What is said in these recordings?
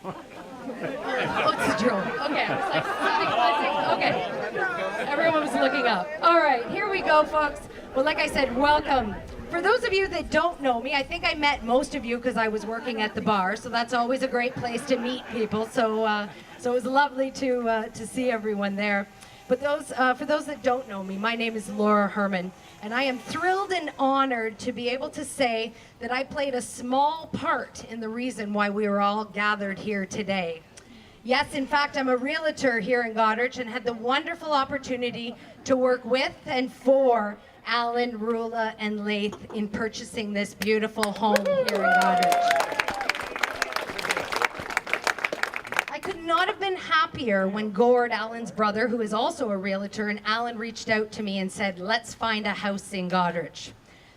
Oh, it's a joke. Okay, I was like, okay. Everyone was looking up. All right, here we go, folks. Well, like I said, welcome. For those of you that don't know me, I think I met most of you because I was working at the bar, so that's always a great place to meet people. So it was lovely to see everyone there. But for those that don't know me, my name is Laura Herman, and I am thrilled and honored to be able to say that I played a small part in the reason why we were all gathered here today. Yes, in fact, I'm a realtor here in Goderich and had the wonderful opportunity to work with and for Alan, Rula, and Laith in purchasing this beautiful home here in Goderich. I could not have been happier when Gord, Alan's brother, who is also a realtor, and Alan reached out to me and said, let's find a house in Goderich.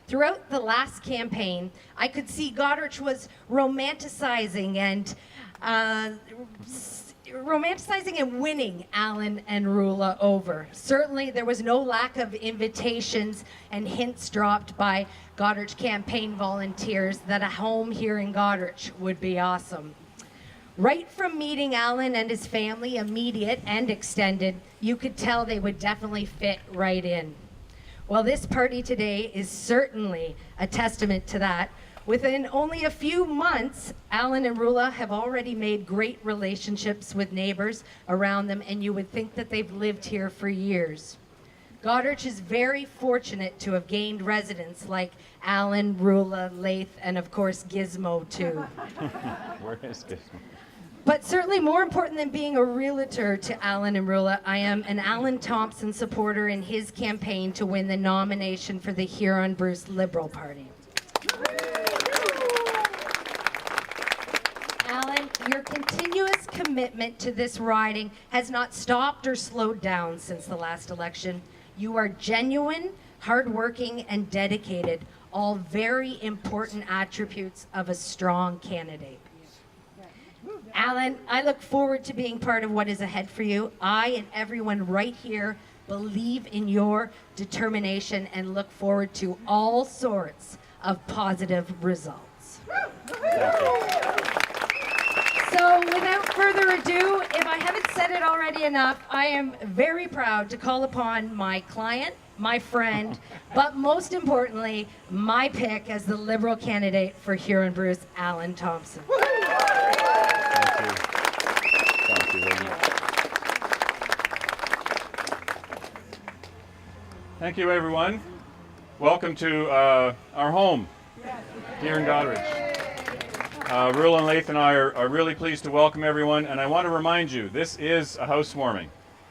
Throughout the last campaign, I could see Goderich was romanticizing and winning Alan and Rula over. Certainly, there was no lack of invitations and hints dropped by Goderich campaign volunteers that a home here in Goderich would be awesome. Right from meeting Alan and his family, immediate and extended, you could tell they would definitely fit right in. Well, this party today is certainly a testament to that. Within only a few months, Alan and Rula have already made great relationships with neighbors around them, and you would think that they've lived here for years. Goderich is very fortunate to have gained residents like Alan, Rula, Laith, and of course Gizmo too. Where is Gizmo? But certainly more important than being a realtor to Alan and Rula, I am an Alan Thompson supporter in his campaign to win the nomination for the Huron-Bruce Liberal Party. Alan, your continuous commitment to this riding has not stopped or slowed down since the last election. You are genuine, hardworking, and dedicated, all very important attributes of a strong candidate. Alan, I look forward to being part of what is ahead for you. I and everyone right here believe in your determination and look forward to all sorts of positive results. So without further ado, if I haven't said it already enough, I am very proud to call upon my client, my friend, but most importantly, my pick as the Liberal candidate for Huron-Bruce, Alan Thompson. Thank you very much. Thank you, everyone. Welcome to our home here in Goderich. Rula and Laith and I are really pleased to welcome everyone, and I want to remind you, this is a housewarming.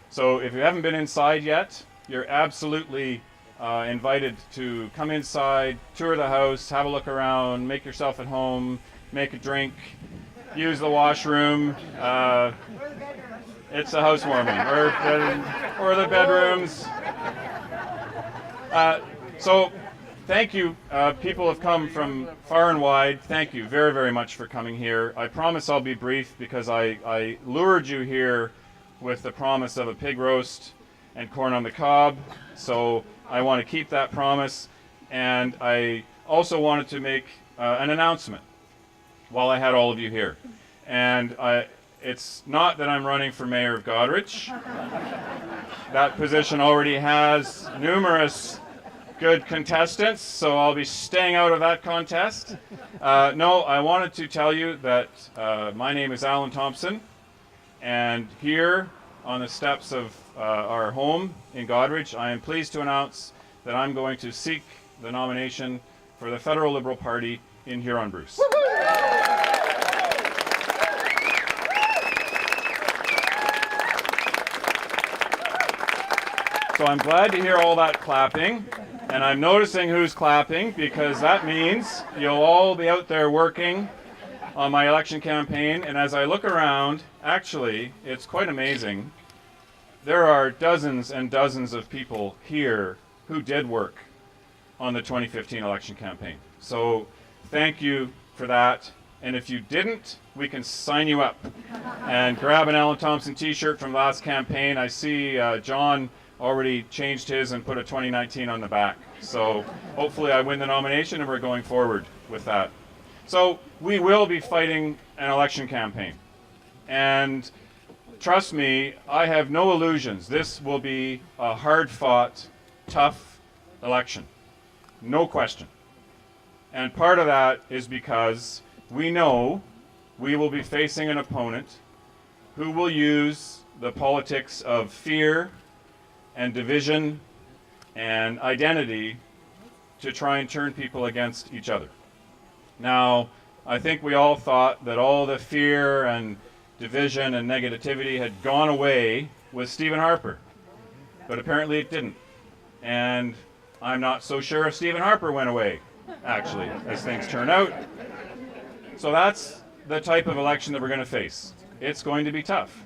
So if you haven't been inside yet, you're absolutely invited to come inside, tour the house, have a look around, make yourself at home, make a drink, use the washroom. It's a housewarming, or the bedrooms. So thank you. People have come from far and wide. Thank you very, very much for coming here. I promise I'll be brief because I lured you here with the promise of a pig roast and corn on the cob. So I want to keep that promise. And I also wanted to make an announcement while I had all of you here. And it's not that I'm running for mayor of Goderich. That position already has numerous good contestants, so I'll be staying out of that contest. No, I wanted to tell you that my name is Alan Thompson, and here on the steps of our home in Goderich, I am pleased to announce that I'm going to seek the nomination for the Federal Liberal Party in Huron-Bruce. So I'm glad to hear all that clapping, and I'm noticing who's clapping because that means you'll all be out there working on my election campaign. And as I look around, actually, it's quite amazing. There are dozens and dozens of people here who did work on the 2015 election campaign. So thank you for that. And if you didn't, we can sign you up and grab an Alan Thompson t-shirt from last campaign. I see John already changed his and put a 2019 on the back. So hopefully I win the nomination and we're going forward with that. So we will be fighting an election campaign. And trust me, I have no illusions. This will be a hard-fought, tough election. No question. And part of that is because we know we will be facing an opponent who will use the politics of fear and division and identity to try and turn people against each other. Now, I think we all thought that all the fear and division and negativity had gone away with Stephen Harper, but apparently it didn't. And I'm not so sure if Stephen Harper went away, actually, as things turn out. So that's the type of election that we're going to face. It's going to be tough.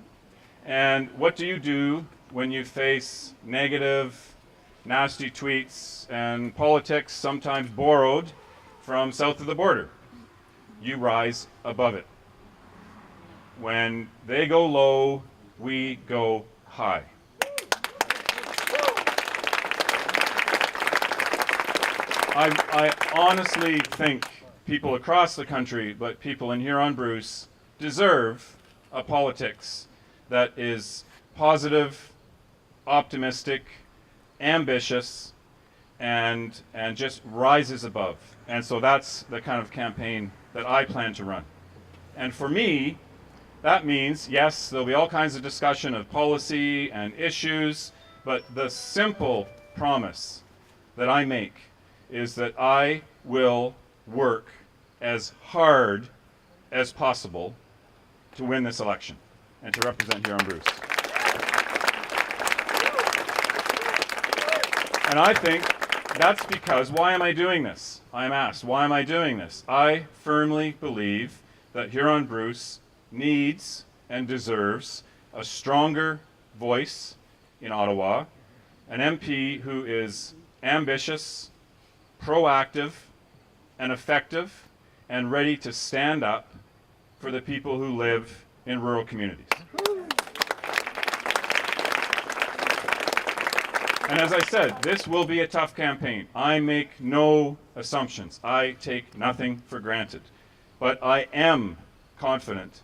And what do you do when you face negative, nasty tweets and politics, sometimes borrowed from south of the border? You rise above it. When they go low, we go high. I honestly think people across the country, but people in Huron-Bruce, deserve a politics that is positive, optimistic, ambitious, and just rises above. And so that's the kind of campaign that I plan to run. And for me, that means, yes, there'll be all kinds of discussion of policy and issues, but the simple promise that I make is that I will work as hard as possible to win this election and to represent Huron-Bruce. And I think that's because, why am I doing this? I'm asked, why am I doing this? I firmly believe that Huron-Bruce needs and deserves a stronger voice in Ottawa, an MP who is ambitious, proactive, and effective, and ready to stand up for the people who live in rural communities. And as I said, this will be a tough campaign. I make no assumptions. I take nothing for granted. But I am confident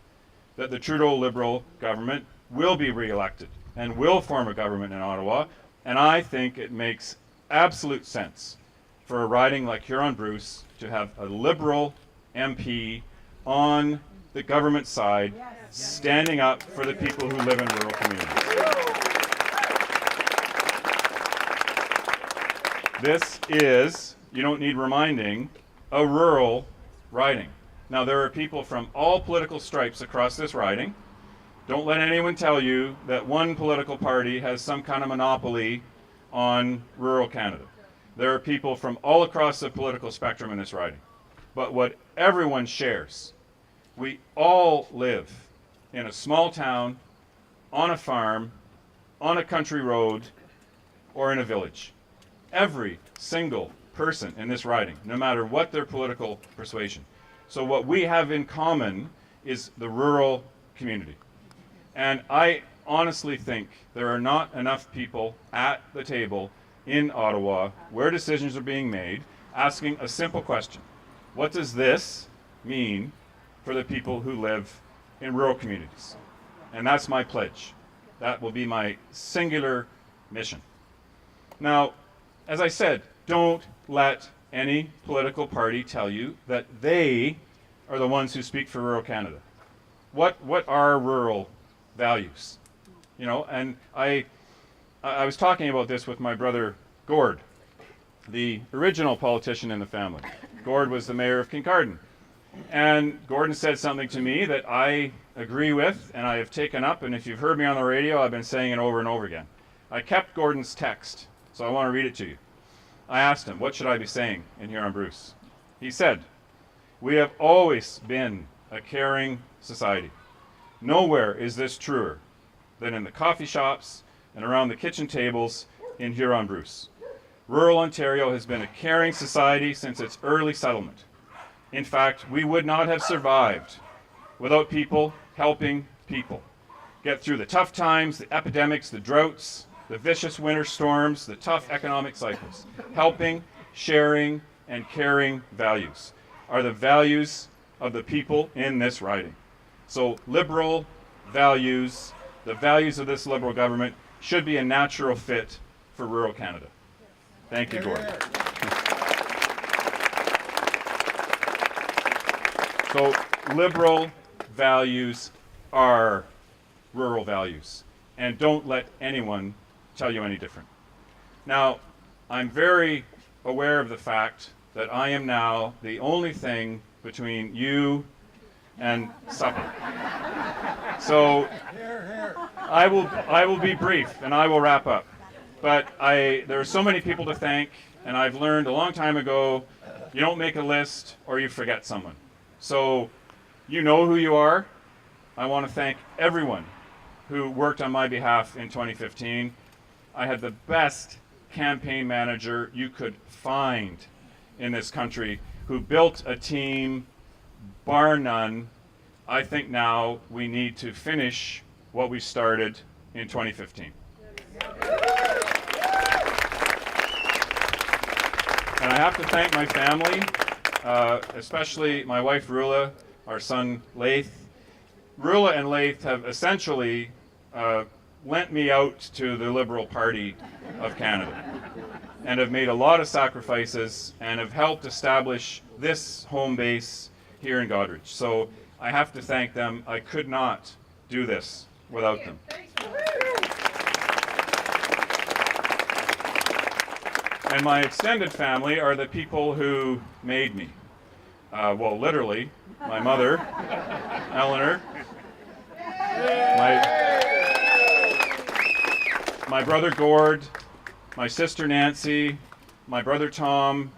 that the Trudeau Liberal government will be re-elected and will form a government in Ottawa. And I think it makes absolute sense for a riding like Huron-Bruce to have a Liberal MP on the government side, standing up for the people who live in rural communities. This is, you don't need reminding, a rural riding. Now, there are people from all political stripes across this riding. Don't let anyone tell you that one political party has some kind of monopoly on rural Canada. There are people from all across the political spectrum in this riding. But what everyone shares, we all live in a small town, on a farm, on a country road, or in a village. Every single person in this riding, no matter what their political persuasion. So what we have in common is the rural community. And I honestly think there are not enough people at the table in Ottawa where decisions are being made asking a simple question. What does this mean for the people who live in rural communities? And that's my pledge. That will be my singular mission. Now, as I said, don't let any political party tell you that they are the ones who speak for rural Canada. What are rural values? You know, and I was talking about this with my brother Gord, the original politician in the family. Gord was the mayor of Kincardine. And Gordon said something to me that I agree with and I have taken up, and if you've heard me on the radio, I've been saying it over and over again. I kept Gordon's text, so I want to read it to you. I asked him, what should I be saying in Huron-Bruce? He said, "We have always been a caring society. Nowhere is this truer than in the coffee shops and around the kitchen tables in Huron-Bruce. Rural Ontario has been a caring society since its early settlement. In fact, we would not have survived without people helping people get through the tough times, the epidemics, the droughts, the vicious winter storms, the tough economic cycles. Helping, sharing, and caring values are the values of the people in this riding. So Liberal, values, the values of this Liberal government, should be a natural fit for rural Canada. Thank you, Gordon. So, Liberal values are rural values, and don't let anyone tell you any different. Now, I'm very aware of the fact that I am now the only thing between you and supper. So I will be brief and I will wrap up. But there are so many people to thank, and I've learned a long time ago, you don't make a list or you forget someone. So you know who you are. I want to thank everyone who worked on my behalf in 2015. I had the best campaign manager you could find in this country, who built a team, bar none. I think now we need to finish what we started in 2015. And I have to thank my family, especially my wife Rula, our son Laith. Rula and Laith have essentially lent me out to the Liberal Party of Canada, and have made a lot of sacrifices and have helped establish this home base here in Goderich. So I have to thank them. I could not do this without them. And my extended family are the people who made me. Well, literally, my mother, Eleanor, my brother Gord, my sister Nancy, my brother Tom.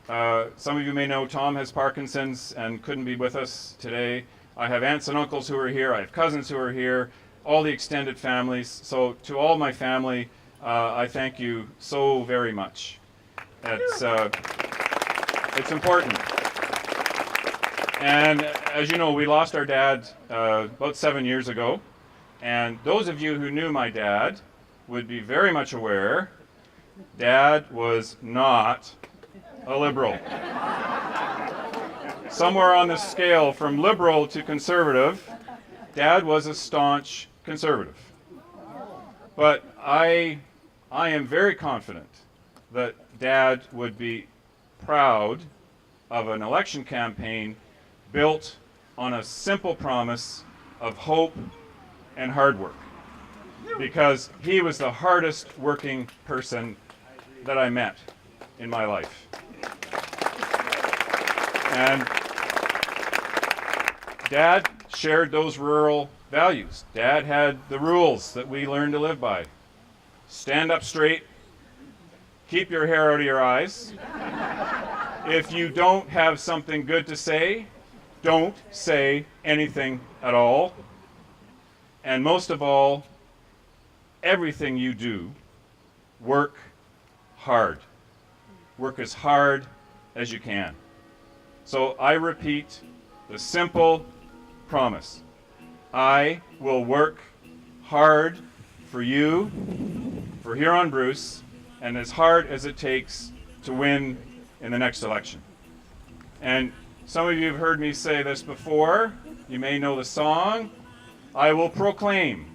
Some of you may know Tom has Parkinson's and couldn't be with us today. I have aunts and uncles who are here. I have cousins who are here, all the extended families. So to all my family, I thank you so very much. It's important. And as you know, we lost our dad about 7 years ago. And those of you who knew my dad would be very much aware, Dad was not a Liberal. Somewhere on the scale from Liberal to Conservative, Dad was a staunch Conservative. But I am very confident that Dad would be proud of an election campaign built on a simple promise of hope and hard work, because he was the hardest working person that I met in my life. And Dad shared those rural values. Dad had the rules that we learned to live by. Stand up straight, keep your hair out of your eyes. If you don't have something good to say, don't say anything at all. And most of all, everything you do, work hard. Work as hard as you can. So I repeat the simple promise. I will work hard for you, for Huron-Bruce, and as hard as it takes to win in the next election. And some of you have heard me say this before. You may know the song. I will proclaim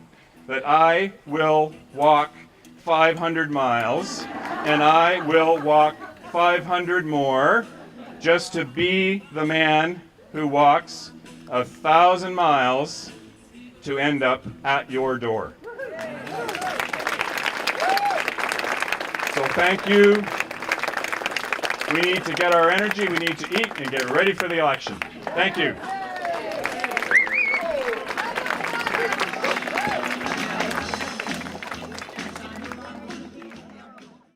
that I will walk 500 miles, and I will walk 500 more just to be the man who walks 1,000 miles to end up at your door. So thank you. We need to get our energy, we need to eat and get ready for the election. Thank you.